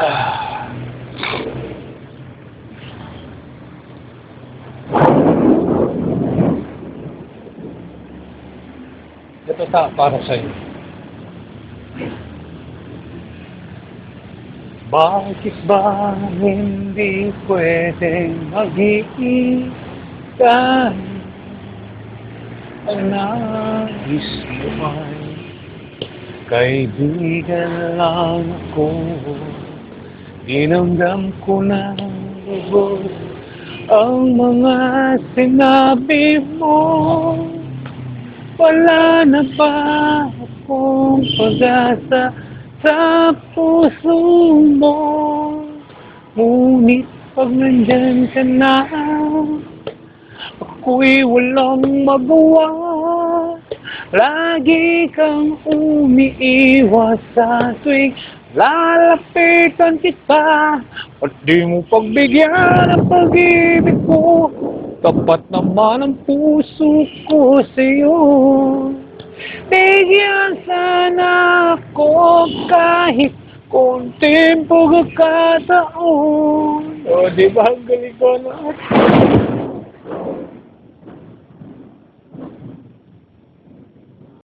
Ito para sa'yo. Bakit ba hindi pwedeng mag-iitan? Ang nais ko ay kaibigan lang ako. Dinamdam ko na lubos ang mga sinabi mo. Wala na ba akong pag-asa sa puso mo? Ngunit pag nandyan ka na, ako'y walang magawa. Lagi kang umiiwas sa tuwing lalapitan kita. At di mo pagbigyan ang pag-ibig ko. Tapat naman ang puso ko sa'yo. Bigyan sana ako kahit konting pagkakataon. O, di ba? Galing ko na.